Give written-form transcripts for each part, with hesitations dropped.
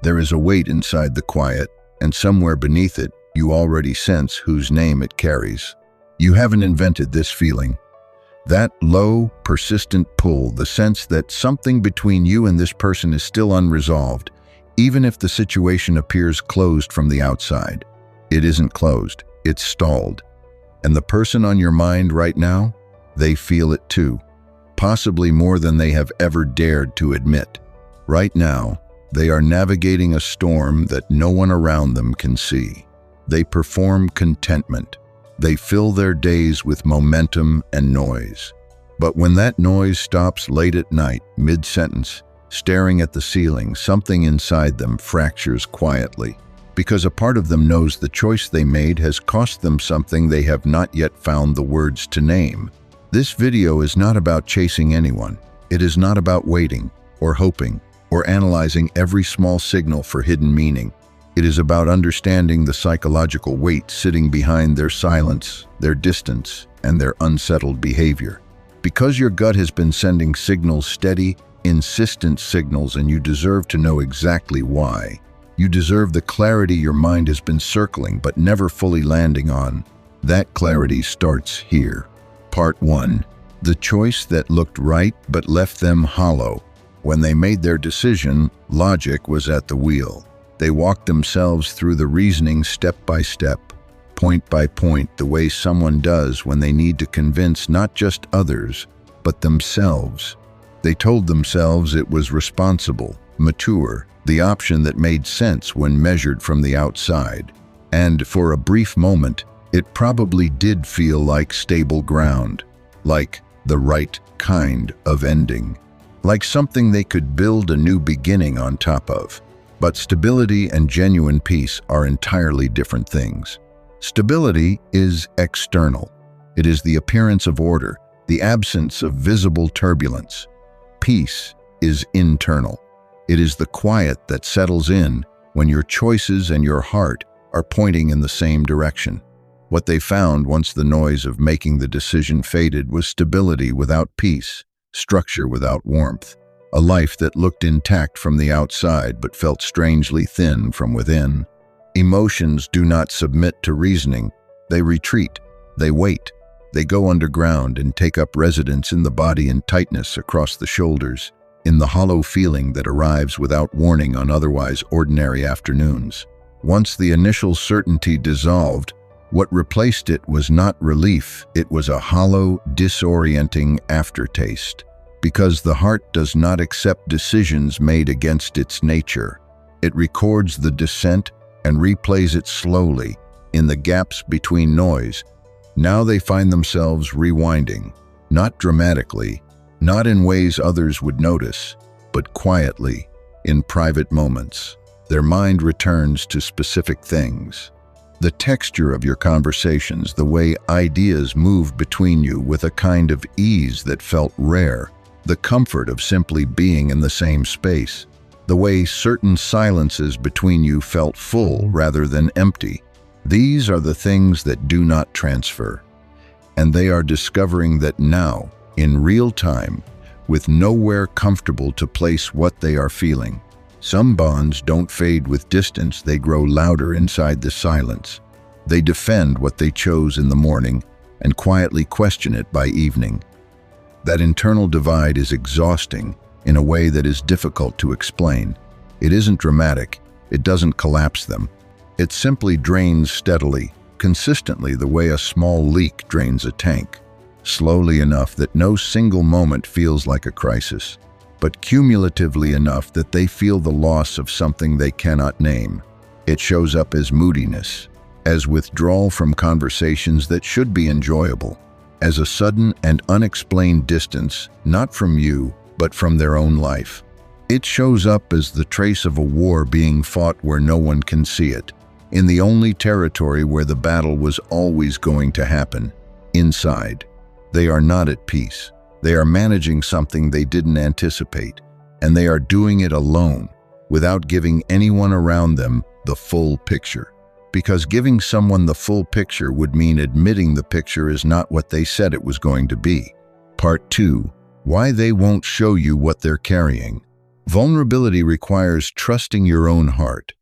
There is a weight inside the quiet, and somewhere beneath it, you already sense whose name it carries. You haven't invented this feeling. That low, persistent pull, the sense that something between you and this person is still unresolved, even if the situation appears closed from the outside. It isn't closed, it's stalled. And the person on your mind right now, they feel it too, possibly more than they have ever dared to admit. Right now, they are navigating a storm that no one around them can see. They perform contentment. They fill their days with momentum and noise. But when that noise stops late at night, mid-sentence, staring at the ceiling, something inside them fractures quietly, because a part of them knows the choice they made has cost them something they have not yet found the words to name. This video is not about chasing anyone. It is not about waiting, or hoping, or analyzing every small signal for hidden meaning. It is about understanding the psychological weight sitting behind their silence, their distance, and their unsettled behavior. Because your gut has been sending signals, steady, insistent signals, and you deserve to know exactly why. You deserve the clarity your mind has been circling but never fully landing on. That clarity starts here. Part 1. The choice that looked right but left them hollow. When they made their decision, logic was at the wheel. They walked themselves through the reasoning step by step, point by point, the way someone does when they need to convince not just others, but themselves. They told themselves it was responsible, mature, the option that made sense when measured from the outside. And for a brief moment, it probably did feel like stable ground, like the right kind of ending, like something they could build a new beginning on top of. But stability and genuine peace are entirely different things. Stability is external. It is the appearance of order, the absence of visible turbulence. Peace is internal. It is the quiet that settles in when your choices and your heart are pointing in the same direction. What they found once the noise of making the decision faded was stability without peace, structure without warmth, a life that looked intact from the outside but felt strangely thin from within. Emotions do not submit to reasoning. They retreat, they wait, they go underground and take up residence in the body in tightness across the shoulders, in the hollow feeling that arrives without warning on otherwise ordinary afternoons. Once the initial certainty dissolved, what replaced it was not relief, it was a hollow, disorienting aftertaste. Because the heart does not accept decisions made against its nature. It records the descent and replays it slowly, in the gaps between noise. Now they find themselves rewinding, not dramatically, not in ways others would notice, but quietly, in private moments. Their mind returns to specific things. The texture of your conversations, the way ideas move between you with a kind of ease that felt rare, the comfort of simply being in the same space, the way certain silences between you felt full rather than empty. These are the things that do not transfer. And they are discovering that now, in real time, with nowhere comfortable to place what they are feeling. Some bonds don't fade with distance, they grow louder inside the silence. They defend what they chose in the morning and quietly question it by evening. That internal divide is exhausting in a way that is difficult to explain. It isn't dramatic, it doesn't collapse them. It simply drains steadily, consistently, the way a small leak drains a tank. Slowly enough that no single moment feels like a crisis, but cumulatively enough that they feel the loss of something they cannot name. It shows up as moodiness, as withdrawal from conversations that should be enjoyable, as a sudden and unexplained distance, not from you, but from their own life. It shows up as the trace of a war being fought where no one can see it, in the only territory where the battle was always going to happen, inside. They are not at peace. They are managing something they didn't anticipate, and they are doing it alone, without giving anyone around them the full picture. Because giving someone the full picture would mean admitting the picture is not what they said it was going to be. Part 2. Why they won't show you what they're carrying. Vulnerability requires trusting your own heart,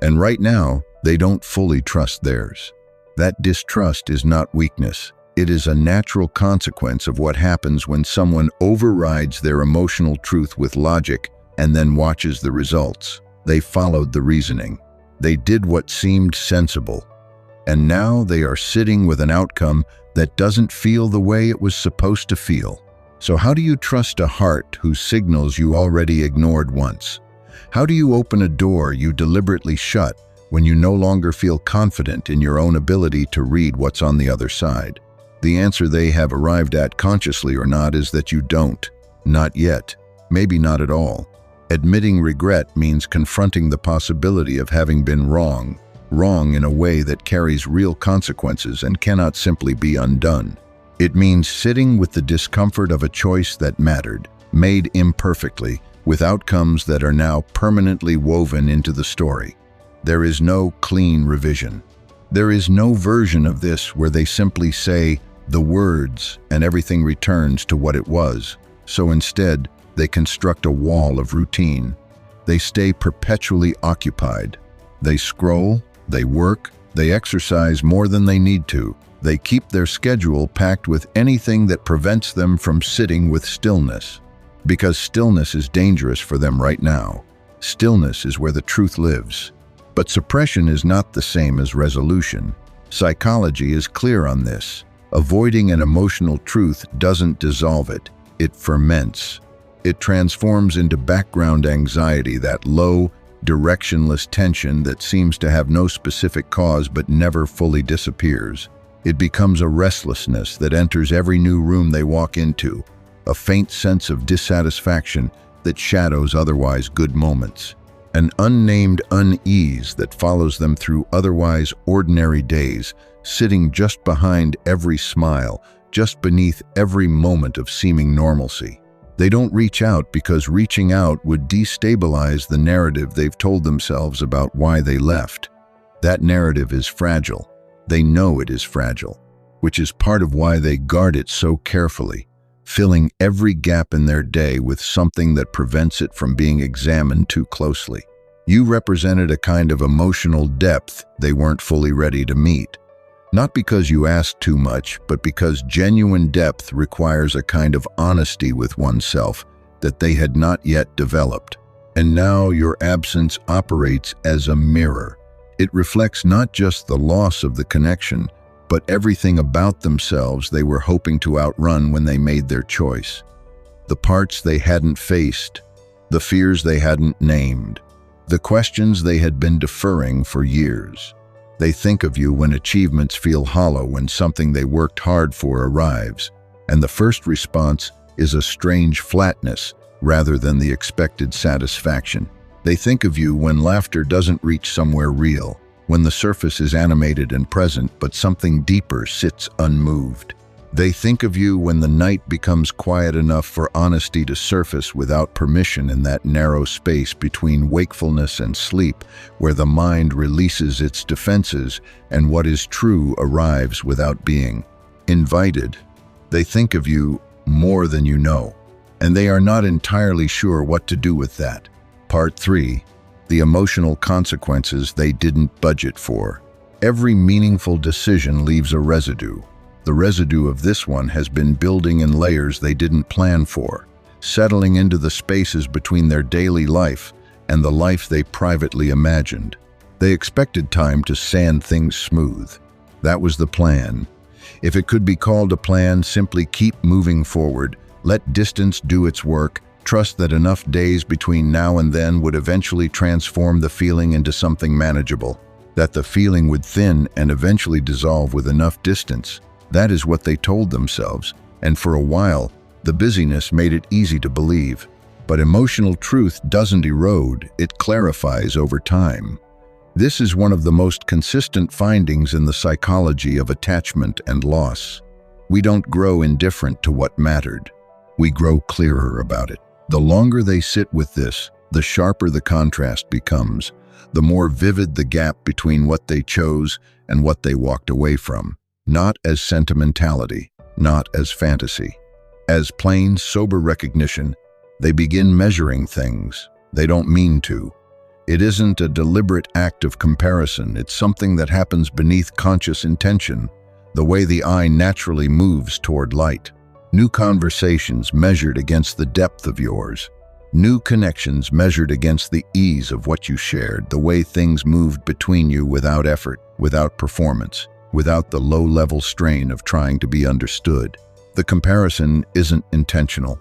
and right now, they don't fully trust theirs. That distrust is not weakness. It is a natural consequence of what happens when someone overrides their emotional truth with logic and then watches the results. They followed the reasoning. They did what seemed sensible. And now they are sitting with an outcome that doesn't feel the way it was supposed to feel. So how do you trust a heart whose signals you already ignored once? How do you open a door you deliberately shut when you no longer feel confident in your own ability to read what's on the other side? The answer they have arrived at, consciously or not, is that you don't. Not yet. Maybe not at all. Admitting regret means confronting the possibility of having been wrong in a way that carries real consequences and cannot simply be undone. It means sitting with the discomfort of a choice that mattered, made imperfectly, with outcomes that are now permanently woven into the story. There is no clean revision. There is no version of this where they simply say the words and everything returns to what it was. So instead, they construct a wall of routine. They stay perpetually occupied. They scroll, they work, they exercise more than they need to. They keep their schedule packed with anything that prevents them from sitting with stillness. Because stillness is dangerous for them right now. Stillness is where the truth lives. But suppression is not the same as resolution. Psychology is clear on this. Avoiding an emotional truth doesn't dissolve it. It ferments. It transforms into background anxiety, that low, directionless tension that seems to have no specific cause but never fully disappears. It becomes a restlessness that enters every new room they walk into, a faint sense of dissatisfaction that shadows otherwise good moments, an unnamed unease that follows them through otherwise ordinary days, sitting just behind every smile, just beneath every moment of seeming normalcy. They don't reach out because reaching out would destabilize the narrative they've told themselves about why they left. That narrative is fragile. They know it is fragile, which is part of why they guard it so carefully, filling every gap in their day with something that prevents it from being examined too closely. You represented a kind of emotional depth they weren't fully ready to meet. Not because you asked too much, but because genuine depth requires a kind of honesty with oneself that they had not yet developed. And now your absence operates as a mirror. It reflects not just the loss of the connection, but everything about themselves they were hoping to outrun when they made their choice. The parts they hadn't faced, the fears they hadn't named, the questions they had been deferring for years. They think of you when achievements feel hollow, when something they worked hard for arrives, and the first response is a strange flatness rather than the expected satisfaction. They think of you when laughter doesn't reach somewhere real, when the surface is animated and present, but something deeper sits unmoved. They think of you when the night becomes quiet enough for honesty to surface without permission, in that narrow space between wakefulness and sleep, where the mind releases its defenses and what is true arrives without being invited. They think of you more than you know, and they are not entirely sure what to do with that. Part 3. The emotional consequences they didn't budget for. Every meaningful decision leaves a residue. The residue of this one has been building in layers they didn't plan for, settling into the spaces between their daily life and the life they privately imagined. They expected time to sand things smooth. That was the plan. If it could be called a plan, simply keep moving forward, let distance do its work, trust that enough days between now and then would eventually transform the feeling into something manageable, that the feeling would thin and eventually dissolve with enough distance. That is what they told themselves, and for a while, the busyness made it easy to believe. But emotional truth doesn't erode, it clarifies over time. This is one of the most consistent findings in the psychology of attachment and loss. We don't grow indifferent to what mattered. We grow clearer about it. The longer they sit with this, the sharper the contrast becomes, the more vivid the gap between what they chose and what they walked away from. Not as sentimentality, not as fantasy. As plain, sober recognition, they begin measuring things. They don't mean to. It isn't a deliberate act of comparison. It's something that happens beneath conscious intention, the way the eye naturally moves toward light. New conversations measured against the depth of yours. New connections measured against the ease of what you shared, the way things moved between you without effort, without performance, without the low-level strain of trying to be understood. The comparison isn't intentional.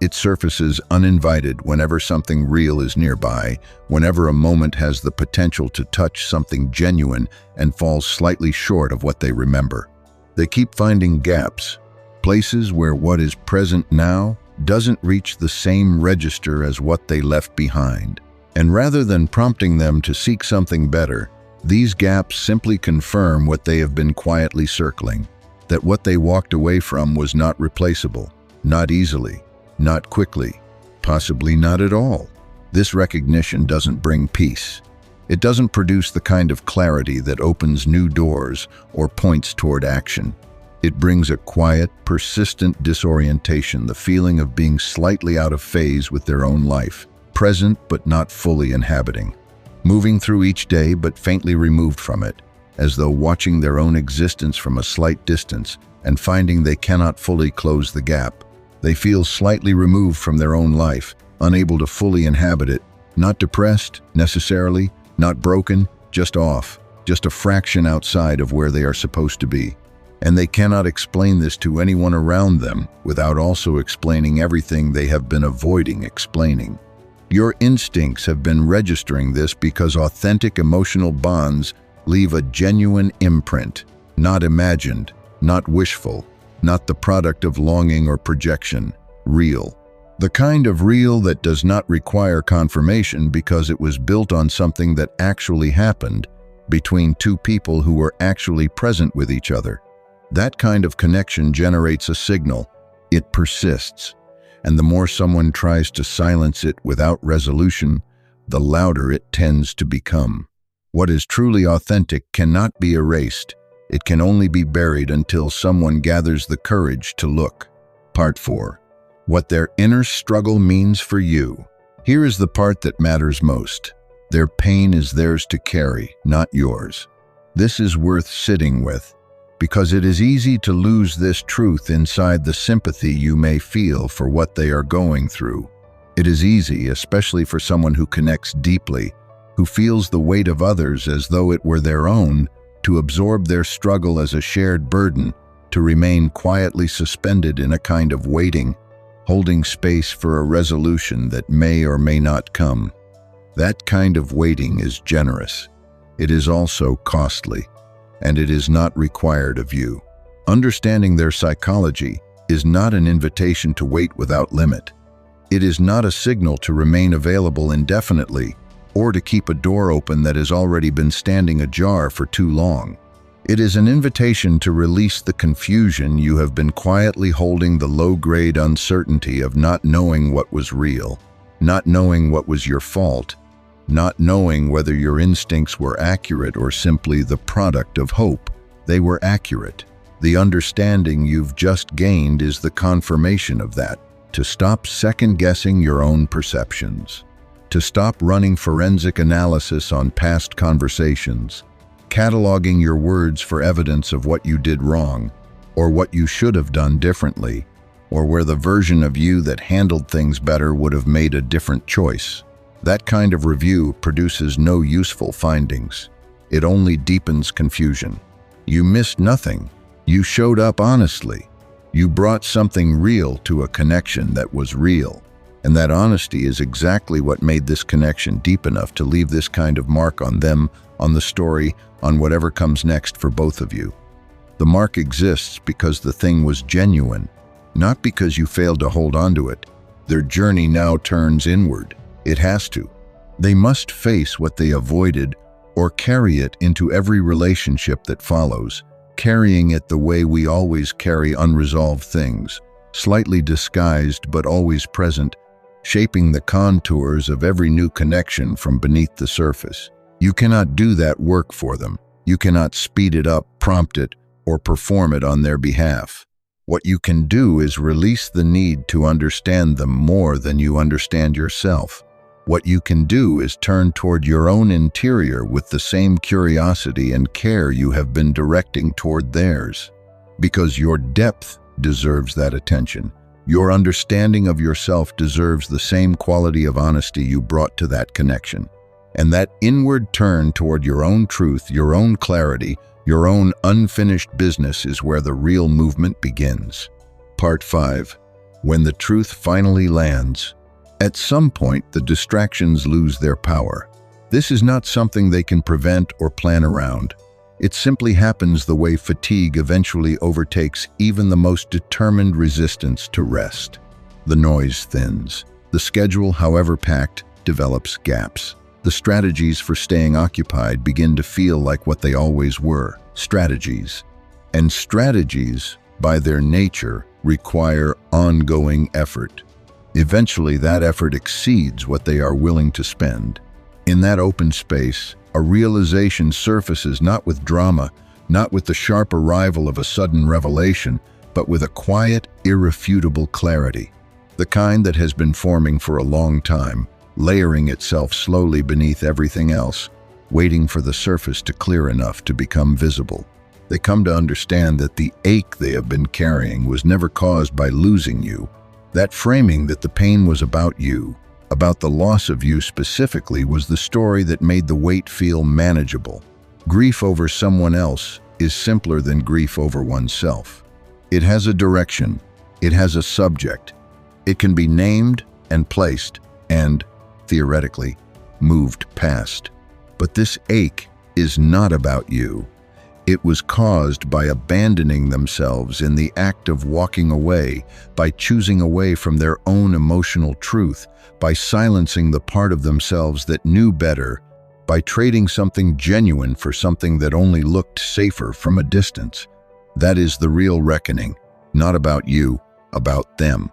It surfaces uninvited whenever something real is nearby, whenever a moment has the potential to touch something genuine and falls slightly short of what they remember. They keep finding gaps, places where what is present now doesn't reach the same register as what they left behind. And rather than prompting them to seek something better, these gaps simply confirm what they have been quietly circling, that what they walked away from was not replaceable, not easily, not quickly, possibly not at all. This recognition doesn't bring peace. It doesn't produce the kind of clarity that opens new doors or points toward action. It brings a quiet, persistent disorientation, the feeling of being slightly out of phase with their own life, present but not fully inhabiting, moving through each day but faintly removed from it, as though watching their own existence from a slight distance and finding they cannot fully close the gap. They feel slightly removed from their own life, unable to fully inhabit it, not depressed, necessarily, not broken, just off, just a fraction outside of where they are supposed to be. And they cannot explain this to anyone around them without also explaining everything they have been avoiding explaining. Your instincts have been registering this because authentic emotional bonds leave a genuine imprint, not imagined, not wishful, not the product of longing or projection, real. The kind of real that does not require confirmation because it was built on something that actually happened between two people who were actually present with each other. That kind of connection generates a signal. It persists. And the more someone tries to silence it without resolution, the louder it tends to become. What is truly authentic cannot be erased. It can only be buried until someone gathers the courage to look. Part 4. What their inner struggle means for you. Here is the part that matters most. Their pain is theirs to carry, not yours. This is worth sitting with, because it is easy to lose this truth inside the sympathy you may feel for what they are going through. It is easy, especially for someone who connects deeply, who feels the weight of others as though it were their own, to absorb their struggle as a shared burden, to remain quietly suspended in a kind of waiting, holding space for a resolution that may or may not come. That kind of waiting is generous. It is also costly, and it is not required of you. Understanding their psychology is not an invitation to wait without limit. It is not a signal to remain available indefinitely or to keep a door open that has already been standing ajar for too long. It is an invitation to release the confusion you have been quietly holding, the low-grade uncertainty of not knowing what was real, not knowing what was your fault, not knowing whether your instincts were accurate or simply the product of hope. They were accurate. The understanding you've just gained is the confirmation of that. To stop second-guessing your own perceptions. To stop running forensic analysis on past conversations, cataloging your words for evidence of what you did wrong, or what you should have done differently, or where the version of you that handled things better would have made a different choice. That kind of review produces no useful findings. It only deepens confusion. You missed nothing. You showed up honestly. You brought something real to a connection that was real. And that honesty is exactly what made this connection deep enough to leave this kind of mark on them, on the story, on whatever comes next for both of you. The mark exists because the thing was genuine, not because you failed to hold on to it. Their journey now turns inward. It has to. They must face what they avoided or carry it into every relationship that follows, carrying it the way we always carry unresolved things, slightly disguised but always present, shaping the contours of every new connection from beneath the surface. You cannot do that work for them. You cannot speed it up, prompt it, or perform it on their behalf. What you can do is release the need to understand them more than you understand yourself. What you can do is turn toward your own interior with the same curiosity and care you have been directing toward theirs. Because your depth deserves that attention. Your understanding of yourself deserves the same quality of honesty you brought to that connection. And that inward turn toward your own truth, your own clarity, your own unfinished business is where the real movement begins. Part 5. When the truth finally lands. At some point, the distractions lose their power. This is not something they can prevent or plan around. It simply happens the way fatigue eventually overtakes even the most determined resistance to rest. The noise thins. The schedule, however packed, develops gaps. The strategies for staying occupied begin to feel like what they always were, strategies. And strategies, by their nature, require ongoing effort. Eventually, that effort exceeds what they are willing to spend. In that open space, a realization surfaces not with drama, not with the sharp arrival of a sudden revelation, but with a quiet, irrefutable clarity. The kind that has been forming for a long time, layering itself slowly beneath everything else, waiting for the surface to clear enough to become visible. They come to understand that the ache they have been carrying was never caused by losing you. That framing that the pain was about you, about the loss of you specifically, was the story that made the weight feel manageable. Grief over someone else is simpler than grief over oneself. It has a direction. It has a subject. It can be named and placed and, theoretically, moved past. But this ache is not about you. It was caused by abandoning themselves in the act of walking away, by choosing away from their own emotional truth, by silencing the part of themselves that knew better, by trading something genuine for something that only looked safer from a distance. That is the real reckoning, not about you, about them.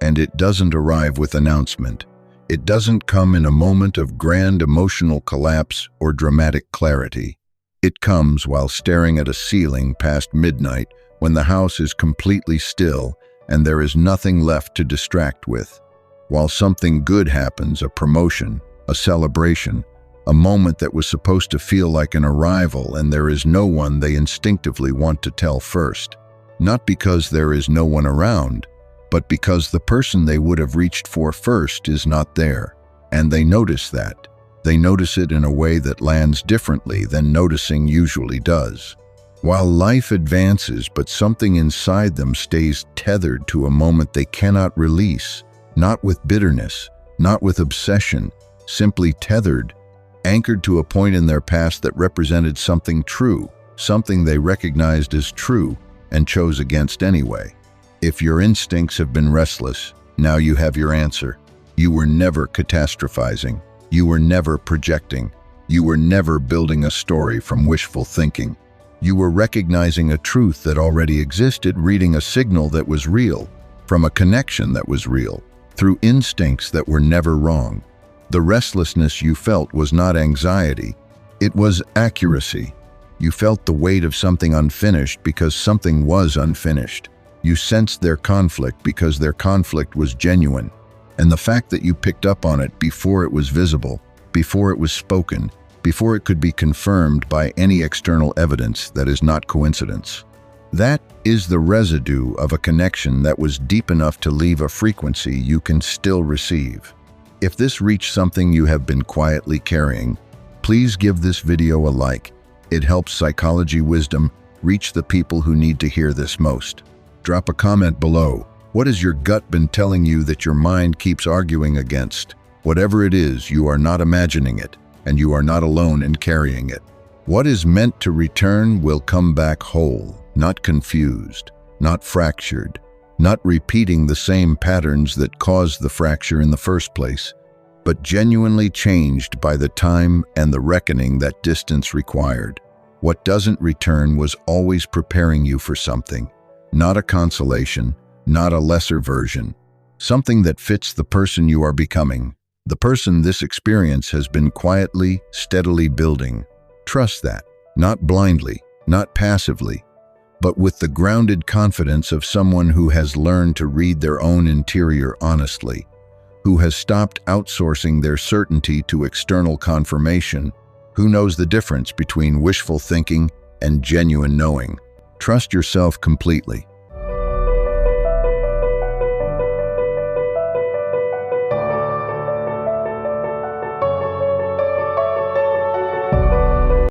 And it doesn't arrive with announcement. It doesn't come in a moment of grand emotional collapse or dramatic clarity. It comes while staring at a ceiling past midnight, when the house is completely still and there is nothing left to distract with. While something good happens, a promotion, a celebration, a moment that was supposed to feel like an arrival, and there is no one they instinctively want to tell first. Not because there is no one around, but because the person they would have reached for first is not there. And they notice that. They notice it in a way that lands differently than noticing usually does. While life advances, but something inside them stays tethered to a moment they cannot release, not with bitterness, not with obsession, simply tethered, anchored to a point in their past that represented something true, something they recognized as true and chose against anyway. If your instincts have been restless, now you have your answer. You were never catastrophizing. You were never projecting. You were never building a story from wishful thinking. You were recognizing a truth that already existed, reading a signal that was real, from a connection that was real, through instincts that were never wrong. The restlessness you felt was not anxiety. It was accuracy. You felt the weight of something unfinished because something was unfinished. You sensed their conflict because their conflict was genuine. And the fact that you picked up on it before it was visible, before it was spoken, before it could be confirmed by any external evidence, that is not coincidence. That is the residue of a connection that was deep enough to leave a frequency you can still receive. If this reached something you have been quietly carrying, please give this video a like. It helps Psychology Wisdom reach the people who need to hear this most. Drop a comment below. What has your gut been telling you that your mind keeps arguing against? Whatever it is, you are not imagining it, and you are not alone in carrying it. What is meant to return will come back whole, not confused, not fractured, not repeating the same patterns that caused the fracture in the first place, but genuinely changed by the time and the reckoning that distance required. What doesn't return was always preparing you for something, not a consolation, not a lesser version, something that fits the person you are becoming, the person this experience has been quietly, steadily building. Trust that, not blindly, not passively, but with the grounded confidence of someone who has learned to read their own interior honestly, who has stopped outsourcing their certainty to external confirmation, who knows the difference between wishful thinking and genuine knowing. Trust yourself completely.